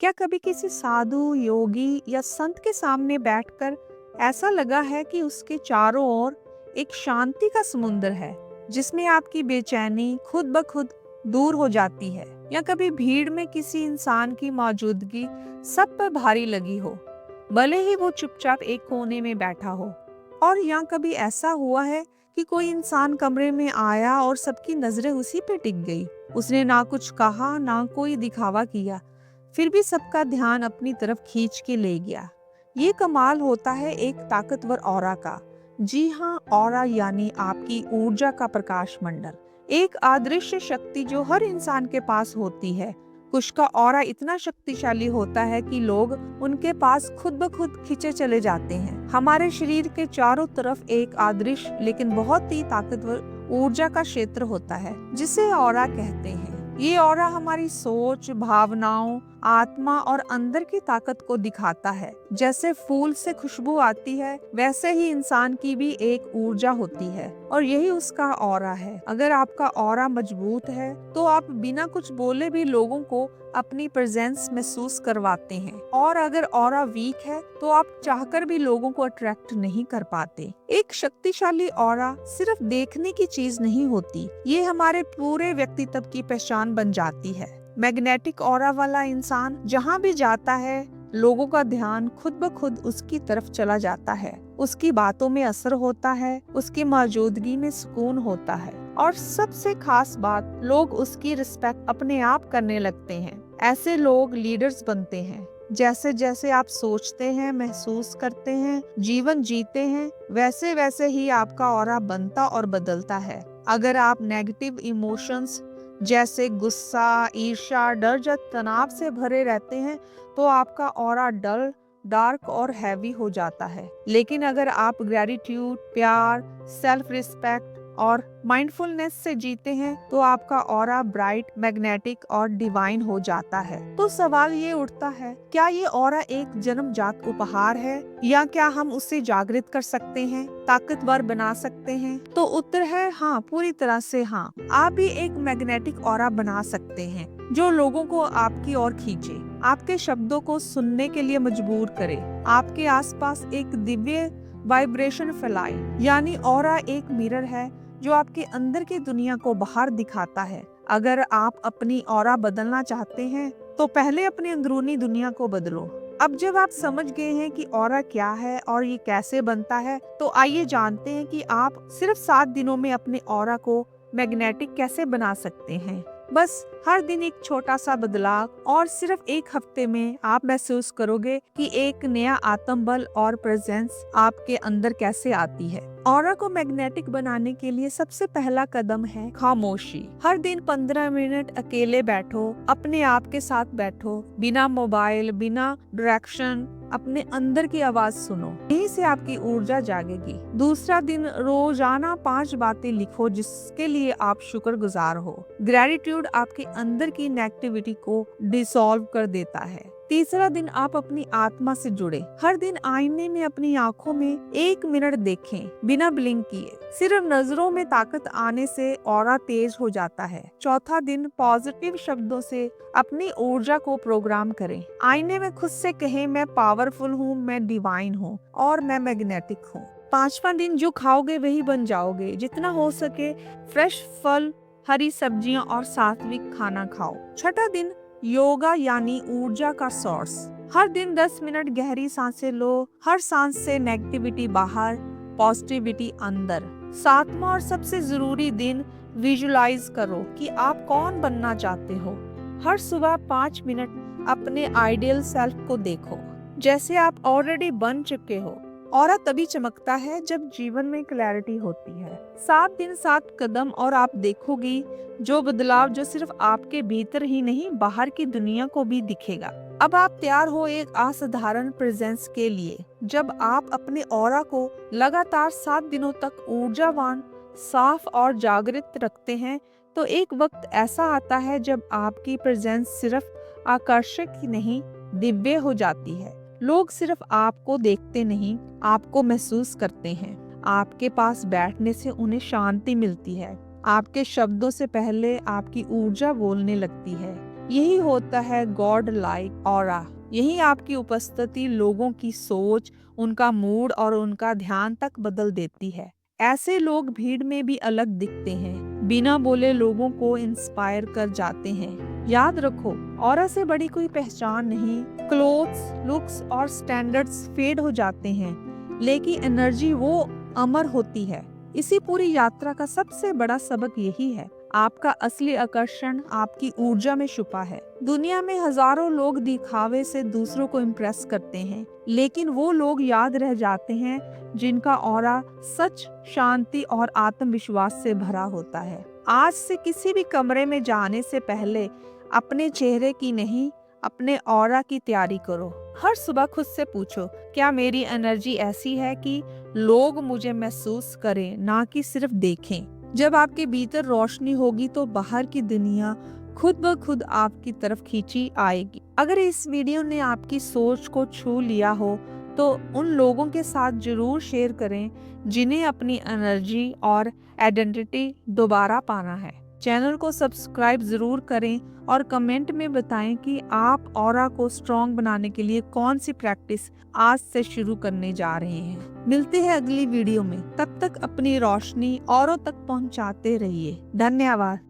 क्या कभी किसी साधु, योगी या संत के सामने बैठकर ऐसा लगा है कि उसके चारों ओर एक शांति का समुंदर है, जिसमें आपकी बेचैनी खुद ब खुद दूर हो जाती है? या कभी भीड़ में किसी इंसान की मौजूदगी सब पर भारी लगी हो, भले ही वो चुपचाप एक कोने में बैठा हो? और या कभी ऐसा हुआ है कि कोई इंसान कमरे में आया और सबकी नजरें उसी पे टिक गई? उसने ना कुछ कहा, ना कोई दिखावा किया, फिर भी सबका ध्यान अपनी तरफ खींच के ले गया। ये कमाल होता है एक ताकतवर ऑरा का। जी हाँ, ऑरा यानी आपकी ऊर्जा का प्रकाश मंडल, एक अदृश्य शक्ति जो हर इंसान के पास होती है। कुछ का ऑरा इतना शक्तिशाली होता है कि लोग उनके पास खुद ब खुद खींचे चले जाते हैं। हमारे शरीर के चारों तरफ एक अदृश्य लेकिन बहुत ही ताकतवर ऊर्जा का क्षेत्र होता है, जिसे ऑरा कहते हैं। ये ऑरा हमारी सोच, भावनाओं, आत्मा और अंदर की ताकत को दिखाता है। जैसे फूल से खुशबू आती है, वैसे ही इंसान की भी एक ऊर्जा होती है, और यही उसका ऑरा है। अगर आपका ऑरा मजबूत है तो आप बिना कुछ बोले भी लोगों को अपनी प्रेजेंस महसूस करवाते हैं, और अगर ऑरा वीक है तो आप चाहकर भी लोगों को अट्रैक्ट नहीं कर पाते। एक शक्तिशाली ऑरा सिर्फ देखने की चीज नहीं होती, ये हमारे पूरे व्यक्तित्व की पहचान बन जाती है। मैग्नेटिक ऑरा वाला इंसान जहाँ भी जाता है, लोगों का ध्यान खुद ब खुद उसकी तरफ चला जाता है। उसकी बातों में असर होता है, उसकी मौजूदगी में सुकून होता है, और सबसे खास बात, लोग उसकी रिस्पेक्ट अपने आप करने लगते हैं। ऐसे लोग लीडर्स बनते हैं। जैसे जैसे आप सोचते हैं, महसूस करते हैं, जीवन जीते हैं, वैसे वैसे ही आपका ऑरा बनता और बदलता है। अगर आप नेगेटिव इमोशंस जैसे गुस्सा, ईर्ष्या, डर या तनाव से भरे रहते हैं, तो आपका ऑरा डल, डार्क और हैवी हो जाता है। लेकिन अगर आप ग्रेटिट्यूड, प्यार, सेल्फ रिस्पेक्ट और माइंडफुलनेस से जीते हैं, तो आपका ऑरा ब्राइट, मैग्नेटिक और डिवाइन हो जाता है। तो सवाल ये उठता है, क्या ये ऑरा एक जन्मजात उपहार है, या क्या हम उसे जागृत कर सकते हैं, ताकतवर बना सकते हैं? तो उत्तर है हाँ, पूरी तरह से हाँ। आप भी एक मैग्नेटिक ऑरा बना सकते हैं, जो लोगों को आपकी ओर खींचे, आपके शब्दों को सुनने के लिए मजबूर करे, आपके आसपास एक दिव्य वाइब्रेशन फैलाए। यानी ऑरा एक मिरर है जो आपके अंदर की दुनिया को बाहर दिखाता है। अगर आप अपनी ऑरा बदलना चाहते हैं, तो पहले अपनी अंदरूनी दुनिया को बदलो। अब जब आप समझ गए हैं कि ऑरा क्या है और ये कैसे बनता है, तो आइए जानते हैं कि आप सिर्फ 7 दिनों में अपने ऑरा को मैग्नेटिक कैसे बना सकते हैं। बस हर दिन एक छोटा सा बदलाव, और सिर्फ 1 हफ्ते में आप महसूस करोगे कि एक नया आत्मबल और प्रेजेंस आपके अंदर कैसे आती है। ऑरा को मैग्नेटिक बनाने के लिए सबसे पहला कदम है खामोशी। हर दिन 15 मिनट अकेले बैठो, अपने आप के साथ बैठो, बिना मोबाइल, बिना डायरेक्शन, अपने अंदर की आवाज सुनो। यहीं से आपकी ऊर्जा जागेगी। दूसरा दिन, रोजाना 5 बातें लिखो जिसके लिए आप शुक्रगुजार हो। ग्रेटिट्यूड आपके अंदर की नेगेटिविटी को डिसॉल्व कर देता है। तीसरा दिन, आप अपनी आत्मा से जुड़े। हर दिन आईने में अपनी आंखों में 1 मिनट देखें, बिना ब्लिंक किए। सिर्फ नजरों में ताकत आने से ऑरा तेज हो जाता है। चौथा दिन, पॉजिटिव शब्दों से अपनी ऊर्जा को प्रोग्राम करें। आईने में खुद से कहें, मैं पावरफुल हूँ, मैं डिवाइन हूँ और मैं मैग्नेटिक हूँ। 5वां दिन, जो खाओगे वही बन जाओगे। जितना हो सके फ्रेश फल, हरी सब्जियां और सात्विक खाना खाओ। 6वां दिन, योगा यानी ऊर्जा का सोर्स। हर दिन 10 मिनट गहरी सांसें लो। हर सांस से नेगेटिविटी बाहर, पॉजिटिविटी अंदर। 7वां और सबसे जरूरी दिन, विजुलाइज करो कि आप कौन बनना चाहते हो। हर सुबह 5 मिनट अपने आइडियल सेल्फ को देखो, जैसे आप ऑलरेडी बन चुके हो। ऑरा तभी चमकता है जब जीवन में क्लैरिटी होती है। 7 दिन 7 कदम, और आप देखोगी जो बदलाव जो सिर्फ आपके भीतर ही नहीं, बाहर की दुनिया को भी दिखेगा। अब आप तैयार हो एक असाधारण प्रेजेंस के लिए। जब आप अपने ऑरा को लगातार 7 दिनों तक ऊर्जावान, साफ और जागृत रखते हैं, तो एक वक्त ऐसा आता है जब आपकी प्रेजेंस सिर्फ आकर्षक ही नहीं, दिव्य हो जाती है। लोग सिर्फ आपको देखते नहीं, आपको महसूस करते हैं। आपके पास बैठने से उन्हें शांति मिलती है। आपके शब्दों से पहले आपकी ऊर्जा बोलने लगती है। यही होता है गॉड लाइक ऑरा। यही आपकी उपस्थिति लोगों की सोच, उनका मूड और उनका ध्यान तक बदल देती है। ऐसे लोग भीड़ में भी अलग दिखते हैं, बिना बोले लोगों को इंस्पायर कर जाते हैं। याद रखो, ऑरा से बड़ी कोई पहचान नहीं। क्लोथ्स, लुक्स और स्टैंडर्ड्स फेड हो जाते हैं, लेकिन एनर्जी वो अमर होती है। इसी पूरी यात्रा का सबसे बड़ा सबक यही है, आपका असली आकर्षण आपकी ऊर्जा में छुपा है। दुनिया में हजारों लोग दिखावे से दूसरों को इम्प्रेस करते हैं, लेकिन वो लोग याद रह जाते हैं जिनका ऑरा सच, शांति और आत्मविश्वास से भरा होता है। आज से किसी भी कमरे में जाने से पहले अपने चेहरे की नहीं, अपने ऑरा की तैयारी करो। हर सुबह खुद से पूछो, क्या मेरी एनर्जी ऐसी है कि लोग मुझे महसूस करें, ना कि सिर्फ देखें। जब आपके भीतर रोशनी होगी तो बाहर की दुनिया खुद ब खुद आपकी तरफ खींची आएगी। अगर इस वीडियो ने आपकी सोच को छू लिया हो तो उन लोगों के साथ जरूर शेयर करें जिन्हें अपनी एनर्जी और आइडेंटिटी दोबारा पाना है। चैनल को सब्सक्राइब जरूर करें और कमेंट में बताएं कि आप ऑरा को स्ट्रॉन्ग बनाने के लिए कौन सी प्रैक्टिस आज से शुरू करने जा रहे हैं। मिलते हैं अगली वीडियो में, तब तक अपनी रोशनी औरों तक पहुंचाते रहिए। धन्यवाद।